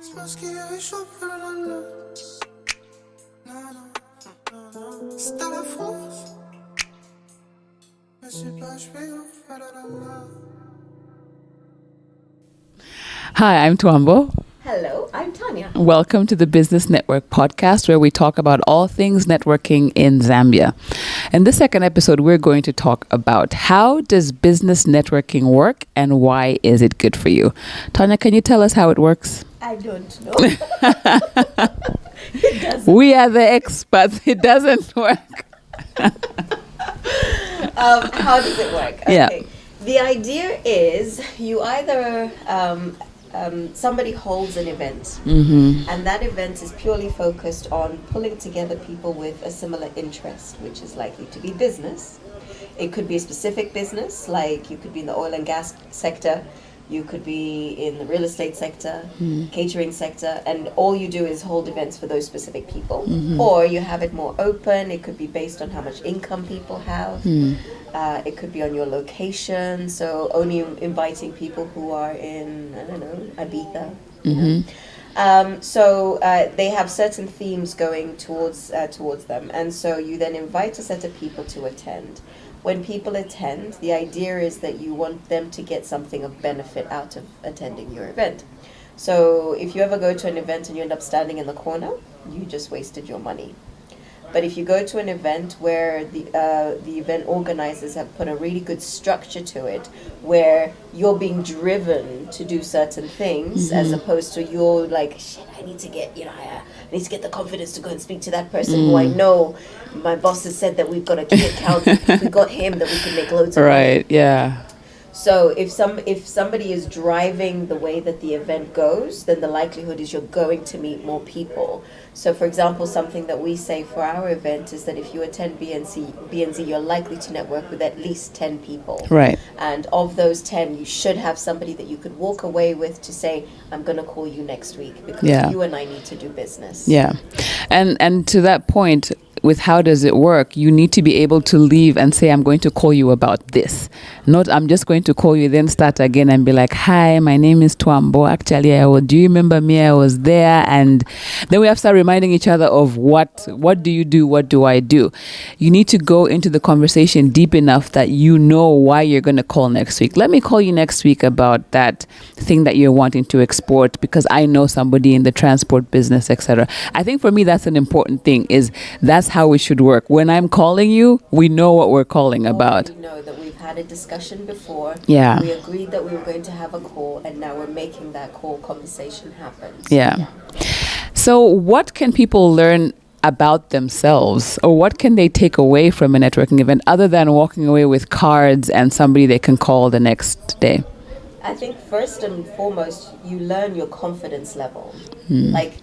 C'est parce qu'il est chaud, c'est à la France, mais c'est pas je vais Hi, I'm Twaambo. Hello, I'm Tanya. Welcome to the Business Network podcast, where we talk about all things networking in Zambia. In this second episode, we're going to talk about how does business networking work and why is it good for you? Tanya, can you tell us how it works? I don't know. It doesn't. We are the experts. It doesn't work. How does it work? Okay. Yeah. The idea is you either somebody holds an event, and that event is purely focused on pulling together people with a similar interest, which is likely to be business. It could be a specific business, like you could be in the oil and gas sector, you could be in the real estate sector, catering sector, and all you do is hold events for those specific people. Or you have it more open. It could be based on how much income people have. It could be on your location, so only inviting people who are in, I don't know, Ibiza. So they have certain themes going towards them, and so you then invite a set of people to attend. When people attend, the idea is that you want them to get something of benefit out of attending your event. So if you ever go to an event and you end up standing in the corner, you just wasted your money. But if you go to an event where the event organizers have put a really good structure to it, where you're being driven to do certain things, as opposed to you're like, shit, I need to get the confidence to go and speak to that person who I know. My boss has said that we've got a key account. We got him that we can make loads of money. Right, yeah. So if somebody is driving the way that the event goes, then the likelihood is you're going to meet more people. So for example, something that we say for our event is that if you attend BNZ, you're likely to network with at least 10 people. Right. And of those 10, you should have somebody that you could walk away with to say, I'm going to call you next week because you and I need to do business. Yeah. And to that point, with how does it work, you need to be able to leave and say, I'm going to call you about this. Not, I'm just going to call you, then start again and be like, hi, my name is Twaambo. Actually, do you remember me? I was there. And then we have to start reminding each other of what do you do? What do I do? You need to go into the conversation deep enough that you know why you're going to call next week. Let me call you next week about that thing that you're wanting to export because I know somebody in the transport business, etc. I think for me, that's an important thing, is that's how we should work. When I'm calling you, we know what we're calling about. We know that we've had a discussion before. Yeah. We agreed that we were going to have a call, and now we're making that call conversation happen. Yeah. So what can people learn about themselves, or what can they take away from a networking event other than walking away with cards and somebody they can call the next day? I think first and foremost, you learn your confidence level. Like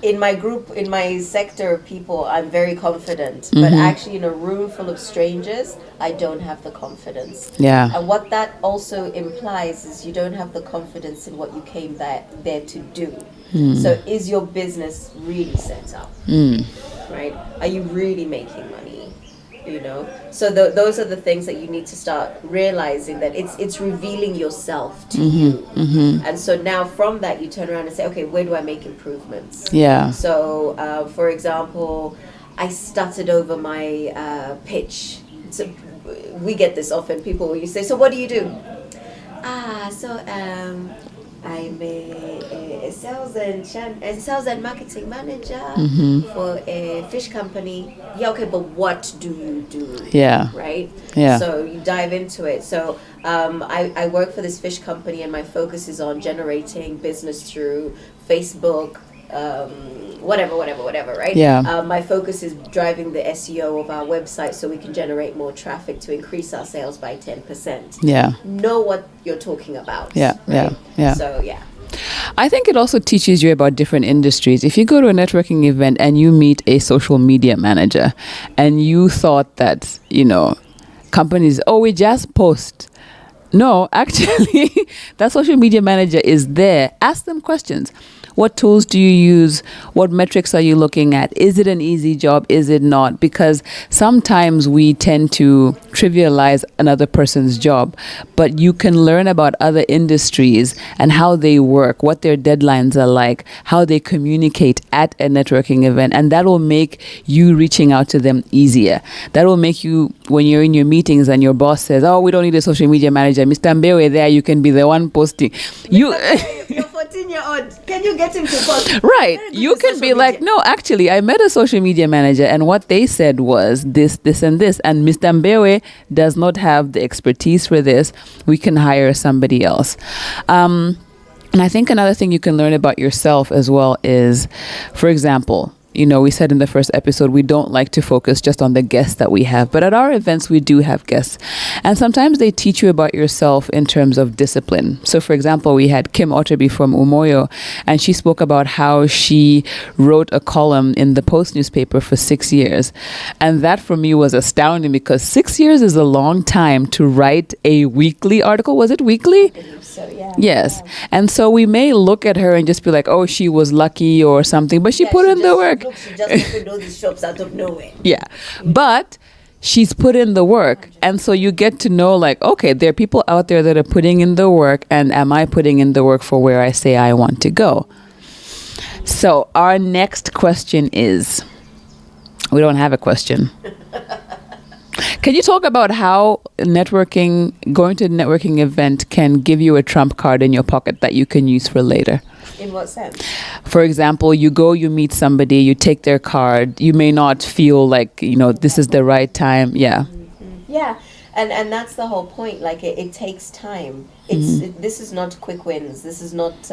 in my group, in my sector of people, I'm very confident, but actually in a room full of strangers, I don't have the confidence. Yeah. And what that also implies is you don't have the confidence in what you came there to do. So is your business really set up? Right? Are you really making money? You know, so those are the things that you need to start realizing, that it's revealing yourself to you. And so now from that you turn around and say, okay, where do I make improvements? Yeah. So for example, I stuttered over my pitch. So we get this often, people, when you say, so what do you do? I'm a sales and marketing manager for a fish company. Yeah, okay, but what do you do? Yeah. Right? Yeah. So you dive into it. So I work for this fish company, and my focus is on generating business through Facebook, whatever, right? Yeah. My focus is driving the SEO of our website so we can generate more traffic to increase our sales by 10%. Yeah. Know what you're talking about. Yeah, right? yeah. So, yeah. I think it also teaches you about different industries. If you go to a networking event and you meet a social media manager and you thought that, companies, we just post. No, actually, that social media manager is there. Ask them questions. What tools do you use? What metrics are you looking at? Is it an easy job? Is it not? Because sometimes we tend to trivialize another person's job, but you can learn about other industries and how they work, what their deadlines are like, how they communicate at a networking event, and that will make you reaching out to them easier. That will make you, when you're in your meetings and your boss says, "Oh, we don't need a social media manager, Mr. Mbewe there, you can be the one posting." Your 14-year-old, can you get him to post? Right. You can be like, "No, actually, I met a social media manager and what they said was this, this, and this. And Mr. Mbewe does not have the expertise for this. We can hire somebody else." And I think another thing you can learn about yourself as well is, for example, we said in the first episode, we don't like to focus just on the guests that we have. But at our events, we do have guests. And sometimes they teach you about yourself in terms of discipline. So, for example, we had Kim Otterby from Umoyo, and she spoke about how she wrote a column in the Post newspaper for 6 years. And that for me was astounding because 6 years is a long time to write a weekly article. Was it weekly? I believe so, yeah. Yes. And so we may look at her and just be like, "Oh, she was lucky or something," but she put in the work. She just opened all these shops out of nowhere. Yeah. But she's put in the work. And so you get to know, like, okay, there are people out there that are putting in the work. And am I putting in the work for where I say I want to go? So our next question is, we don't have a question. Can you talk about how going to a networking event can give you a trump card in your pocket that you can use for later? In what sense? For example, you meet somebody, you take their card. You may not feel like, this is the right time. Yeah. Mm-hmm. Yeah. And that's the whole point. Like it takes time. This is not quick wins. This is not,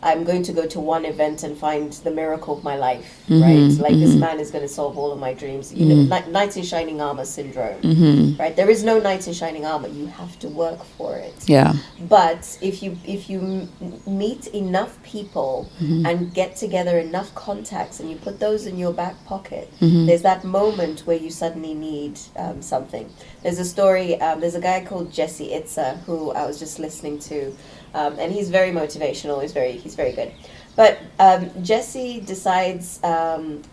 I'm going to go to one event and find the miracle of my life, right? Like this man is going to solve all of my dreams. Knight in shining armor syndrome, right? There is no knight in shining armor. You have to work for it. Yeah. But if you meet enough people and get together enough contacts and you put those in your back pocket, there's that moment where you suddenly need something. There's a story. There's a guy called Jesse Itzer who I was just listening to. And he's very motivational. He's very good. But Jesse decides.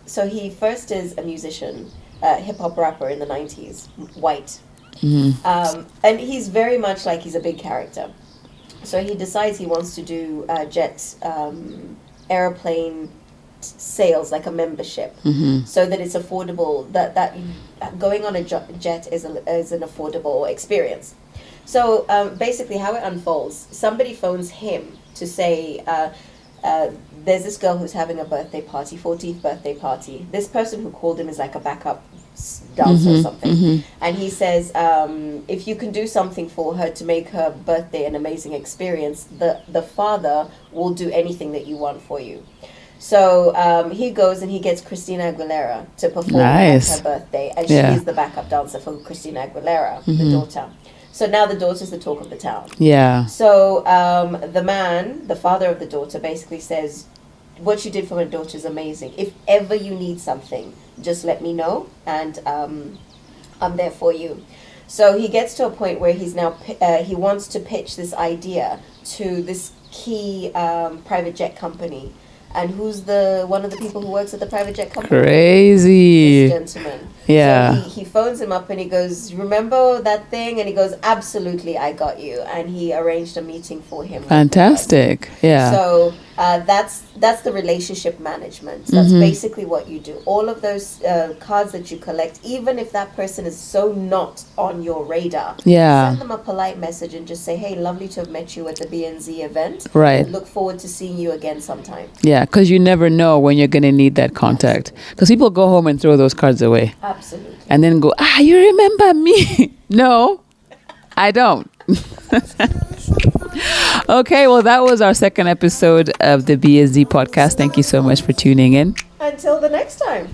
So he first is a musician, hip hop rapper in the 90s, white, and he's very much like he's a big character. So he decides he wants to do jet airplane sales, like a membership, so that it's affordable. That going on a jet is an affordable experience. So basically how it unfolds, somebody phones him to say, there's this girl who's having a birthday party, 14th birthday party. This person who called him is like a backup dancer or something. And he says, if you can do something for her to make her birthday an amazing experience, the father will do anything that you want for you. So he goes and he gets Christina Aguilera to perform at her birthday. And she is the backup dancer for Christina Aguilera, the daughter. So now the daughter's the talk of the town. Yeah. So the man, the father of the daughter, basically says, "What you did for my daughter is amazing. If ever you need something, just let me know, and I'm there for you." So he gets to a point where he's now he wants to pitch this idea to this key private jet company. And who's one of the people who works at the private jet company? Crazy. This gentleman. Yeah. So he phones him up and he goes, "Remember that thing?" And he goes, "Absolutely, I got you." And he arranged a meeting for him. Fantastic. Yeah. So that's the relationship management. That's basically what you do. All of those cards that you collect, even if that person is so not on your radar, send them a polite message and just say, "Hey, lovely to have met you at the BNZ event. Right. Look forward to seeing you again sometime." Yeah, because you never know when you're going to need that contact. Because people go home and throw those cards away. Absolutely. And then go, "You remember me?" No, I don't. Okay, well, that was our second episode of the BNZ podcast. Thank you so much for tuning in. Until the next time.